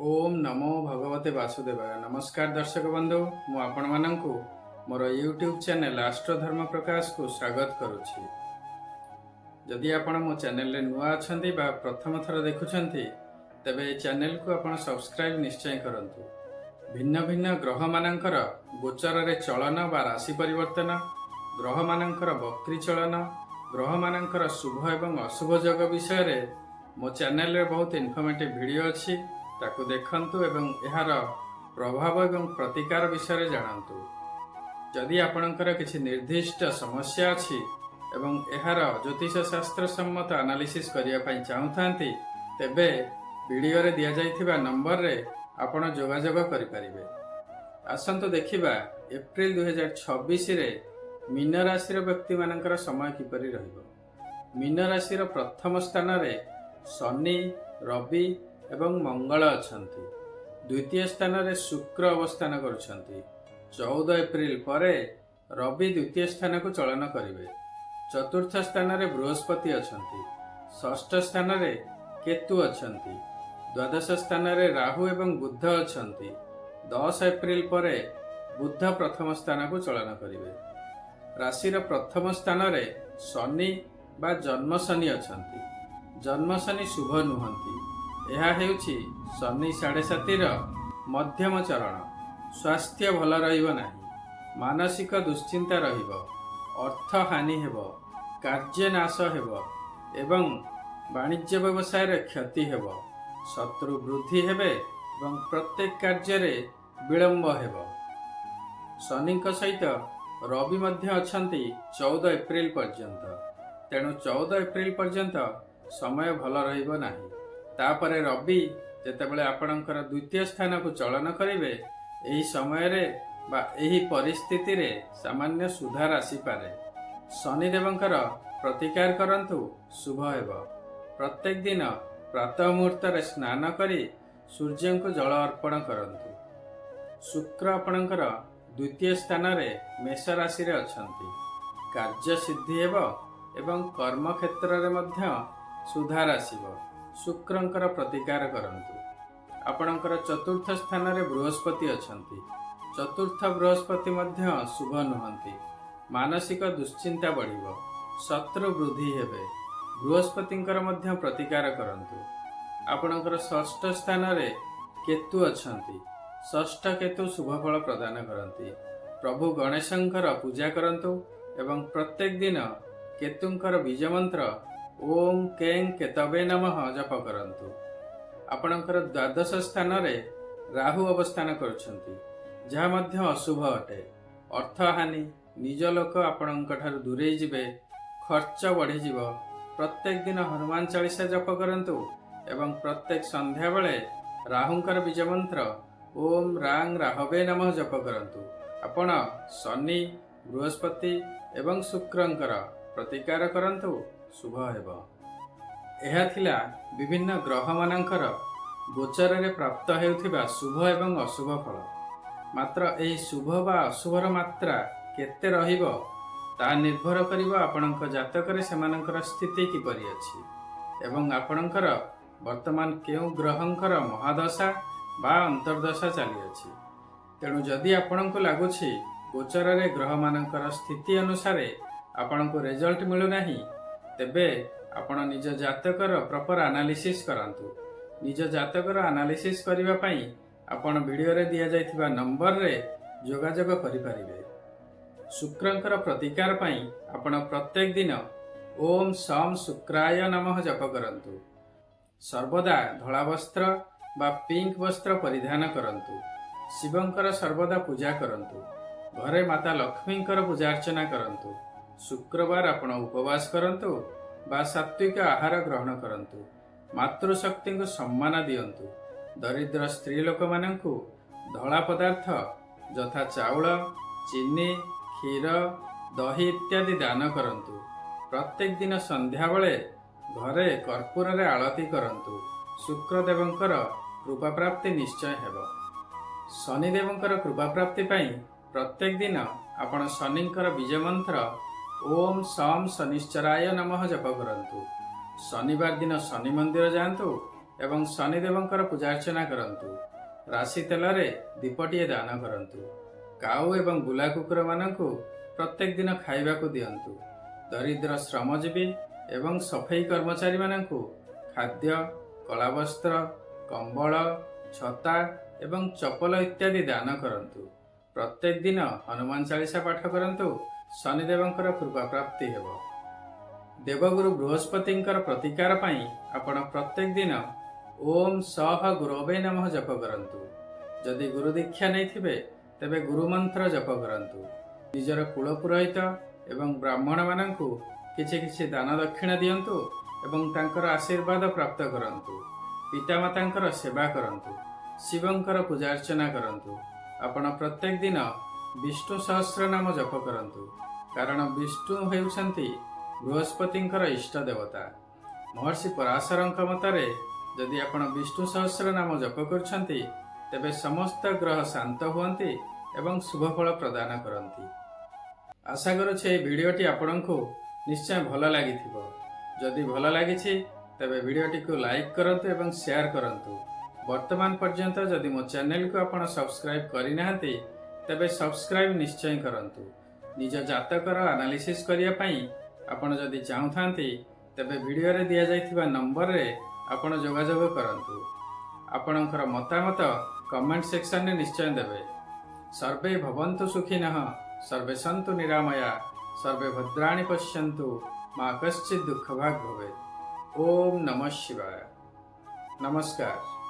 ओम नमो भगवते वासुदेवाय। नमस्कार दर्शक बंधु, मु आपण मानंकु मोर यूट्यूब चैनल आस्ट्रोधर्म प्रकाश को स्वागत करुछि। जदि आपण मो चैनल रे नुआ अछंती बा प्रथम थर देखुछंती तबे चैनल को आपण सब्सक्राइब निश्चय करंतु। भिन्न भिन्न ग्रह मानंकर गोचर रे चलन बा राशि परिवर्तन, ग्रह मानंकर वक्री चलन, ग्रह मानंकर शुभ एवं अशुभ योग विषय रे मो चैनल रे बहुत इन्फॉर्मेटिव वीडियो अछि। ताकू देखंतु एवं एहार प्रभाव एवं प्रतिकार विषय जानतु। जदि आपणकर किसी निर्दिष्ट समस्या अछि एवं एहार ज्योतिष शास्त्र सम्मत एनालिसिस करिया पई चाहुथांती तेबे वीडियो रे दिया जाइथिबा नंबर रे आपण जोगाजोग करि परिबे। आसंतु देखिबा एप्रिल 2026 रे मीन राशि रो व्यक्ति मानकर समय किपरि रहिबो। मीन राशि रो प्रथम स्थान रे शनि, रवि एवं मंगल अछंती। द्वितीय स्थान रे शुक्र अवस्थान करुछंती। 14 एप्रिल परे रवि द्वितीय स्थान को चलन करिवे। चतुर्थ स्थान रे बृहस्पति अछंती। षष्ठ स्थान रे केतु अछंती। द्वादश स्थान रे राहु एवं बुध अछंती। 10 एप्रिल परे बुध प्रथम स्थान को चलन करिवे। राशि रो प्रथम स्थान रे शनि बा जन्म शनि अछंती। जन्म शनि शुभ नुहंती। यह हेउछि शनि 7.5 मध्यम चरण। स्वास्थ्य भल रहिबो नाही, मानसिक दुश्चिंता रहिबो, अर्थ हानि हेबो, कार्य नाश हेबो एवं वाणिज्य व्यवसाय रे क्षति हेबो, शत्रु वृद्धि हेबे एवं प्रत्येक कार्य रे विलंब हेबो। शनि सहित रवि मध्य अछंती 14 एप्रिल पर्यंत। तेणु 14 एप्रिल पर्यंत समय भल रहिबो नाही। तापरे रवि जेतेबेले आपणकर द्वितीय स्थान को चलन करिवे, एही समय रे बा एही परिस्थिति रे सामान्य सुधार आसी पारे। शनि देवंकर प्रतिकार करंतु, शुभ हेबो। प्रत्येक दिन प्रातः मुहूर्त रे स्नान करी सूर्य को जल अर्पण करंतु। शुक्र आपणकर द्वितीय स्थान रे मेष राशि रे अछंती। कार्य सिद्धि हेबो एवं कर्म क्षेत्र रे मध्य सुधार आसीबो। शुक्रंकर प्रतिकार करंतु। आपणकर चतुर्थ स्थान रे बृहस्पति अछंती। चतुर्थ बृहस्पति मध्य शुभ नुहंती। मानसिक दुश्चिंता बढ़िबो, शत्रु वृद्धि हेबे। बृहस्पतिंकर मध्य प्रतिकार करंतु। आपणकर षष्ठ स्थान रे केतु अछंती। षष्ठ केतु शुभ फल प्रदान करंती। प्रभु गणेशंकर पूजा करंतु एवं प्रत्येक दिन केतुंकर बीज मंत्र ओम कें केतवे नमः जप करंतु। आपणकर द्वादश स्थान रे राहु अवस्थान करुछंती, जहा मध्य अशुभ अटे। अर्थ हानि, निज लोक आपणक ठारू दूरेई जिवे, खर्च बढ़ी जिवो। प्रत्येक दिन हनुमान चालीसा जप करंतु एवं प्रत्येक संध्या बेले राहुंकर बीज मंत्र ओम रांग राहवे नमः जप करंतु। आपण शनि, बृहस्पति एवं शुक्रंकर प्रतिकार करंतु, शुभ हेबो। एहा थिला विभिन्न ग्रह मानंकर गोचर रे प्राप्त हेउथिबा शुभ एवं अशुभ फल। मात्र एही शुभ बा अशुभर मात्रा केते रहिबो ता निर्भर करिबो आपणक जातक रे सेमानकर स्थिति किपरि अछि एवं आपणकर वर्तमान केउ ग्रहंकर महादशा बा अंतर्दशा चली अछि। तेणु जदि आपणक लागुछि गोचर रे ग्रह मानंकर स्थिति अनुसार आपणक रिजल्ट मिलु नाही, तेबे आपण निज जातकर प्रॉपर एनालिसिस करंतु। निज जातकर एनालिसिस करिबा पई आपण वीडियो रे दिया जाइथिबा नंबर रे जोगाजोग करि परिबे। शुक्रंकर प्रतिकार पई आपण प्रत्येक दिन ओम सम शुक्राय नमः जप करंतु। सर्वदा धला वस्त्र बा पिंक वस्त्र परिधान करंतु। शिवंकर सर्वदा पूजा करंतु। घरे माता लक्ष्मींकर पूजा अर्चना करंतु। शुक्रवार आपण उपवास करंतु बा सात्विक आहार ग्रहण करंतु। मातृशक्ति को सम्मान दियंतु। दरिद्र स्त्री लोक मानंकु धला पदार्थ जथा चाउल, चीनी, क्षीर, दही इत्यादि दान करंतु। प्रत्येक दिन संध्या बेले घरे कर्पूर रे आळती करंतु। शुक्र देवंकर कृपा प्राप्ति निश्चय हेबो। शनि देवंकर कृपा प्राप्ति पई प्रत्येक दिन आपण शनिंकर बीज मंत्र ओम सम शनिश्चराय नमः जप करंतु। शनिवार दिन शनि मंदिर जांतु ଏବଂ ଶନିଦେବଙ୍କର ପୂଜାର୍ଚ୍ଚନା କରନ୍ତୁ। ରାଶି ତେଲରେ ଦୀପଟିଏ ଦାନ କରନ୍ତୁ। କାଉ ଏବଂ ବୁଲା କୁକୁରମାନଙ୍କୁ ପ୍ରତ୍ୟେକ ଦିନ ଖାଇବାକୁ ଦିଅନ୍ତୁ। ଦରିଦ୍ର ଶ୍ରମଜୀବୀ ଏବଂ ସଫେଇ କର୍ମଚାରୀମାନଙ୍କୁ ଖାଦ୍ୟ, କଳାବସ୍ତ୍ର, କମ୍ବଳ, ଛତା ଏବଂ ଚପଲ ଇତ୍ୟାଦି ଦାନ କରନ୍ତୁ। ପ୍ରତ୍ୟେକ ଦିନ ହନୁମାନ ଚାଳିସା ପାଠ କରନ୍ତୁ। ଶନିଦେବଙ୍କର କୃପା ପ୍ରାପ୍ତି ହେବ। ଦେବଗୁରୁ ବୃହସ୍ପତିଙ୍କର ପ୍ରତିକାର ପାଇଁ ଆପଣ ପ୍ରତ୍ୟେକ ଦିନ ଓମ୍ ସହ ଗୁରବେ ନମଃ ଜପ କରନ୍ତୁ। ଯଦି ଗୁରୁ ଦୀକ୍ଷା ନେଇଥିବେ ତେବେ ଗୁରୁମନ୍ତ୍ର ଜପ କରନ୍ତୁ। ନିଜର କୁଳପୁରୋହିତ ଏବଂ ବ୍ରାହ୍ମଣମାନଙ୍କୁ କିଛି କିଛି ଦାନ ଦକ୍ଷିଣା ଦିଅନ୍ତୁ ଏବଂ ତାଙ୍କର ଆଶୀର୍ବାଦ ପ୍ରାପ୍ତ କରନ୍ତୁ। ପିତାମାତାଙ୍କର ସେବା କରନ୍ତୁ। ଶିବଙ୍କର ପୂଜାର୍ଚ୍ଚନା କରନ୍ତୁ। ଆପଣ ପ୍ରତ୍ୟେକ ଦିନ ବିଷ୍ଣୁ ସହସ୍ର ନାମ ଜପ କରନ୍ତୁ, କାରଣ ବିଷ୍ଣୁ ହେଉଛନ୍ତି ବୃହସ୍ପତିଙ୍କର ଇଷ୍ଟ ଦେବତା। ମହର୍ଷି ପରାଶରଙ୍କ ମତରେ ଯଦି ଆପଣ ବିଷ୍ଣୁ ସହସ୍ର ନାମ ଜପ କରୁଛନ୍ତି ତେବେ ସମସ୍ତ ଗ୍ରହ ଶାନ୍ତ ହୁଅନ୍ତି ଏବଂ ଶୁଭଫଳ ପ୍ରଦାନ କରନ୍ତି। ଆଶା କରୁଛି ଏହି ଭିଡ଼ିଓଟି ଆପଣଙ୍କୁ ନିଶ୍ଚୟ ଭଲ ଲାଗିଥିବ। ଯଦି ଭଲ ଲାଗିଛି ତେବେ ଭିଡ଼ିଓଟିକୁ ଲାଇକ୍ କରନ୍ତୁ ଏବଂ ସେୟାର କରନ୍ତୁ। ବର୍ତ୍ତମାନ ପର୍ଯ୍ୟନ୍ତ ଯଦି ମୋ ଚ୍ୟାନେଲକୁ ଆପଣ ସବସ୍କ୍ରାଇବ୍ କରିନାହାନ୍ତି ତେବେ ସବସ୍କ୍ରାଇବ୍ ନିଶ୍ଚୟ କରନ୍ତୁ। ନିଜ ଜାତକର ଆନାଲିସିସ୍ କରିବା ପାଇଁ ଆପଣ ଯଦି ଚାହୁଁଥାନ୍ତି ତେବେ ଭିଡ଼ିଓରେ ଦିଆଯାଇଥିବା ନମ୍ବରରେ ଆପଣ ଯୋଗାଯୋଗ କରନ୍ତୁ। ଆପଣଙ୍କର ମତାମତ କମେଣ୍ଟ ସେକ୍ସନରେ ନିଶ୍ଚୟ ଦେବେ। ସର୍ବେ ଭବନ୍ତୁ ସୁଖିନଃ, ସର୍ବେ ସନ୍ତୁ ନିରାମୟା, ସର୍ବେ ଭଦ୍ରାଣି ପଶ୍ୟନ୍ତୁ, ମା କଶ୍ଚିତ୍ ଦୁଃଖ ଭାଗ୍ ଭବେତ୍। ଓମ୍ ନମଃ ଶିବାୟ। ନମସ୍କାର।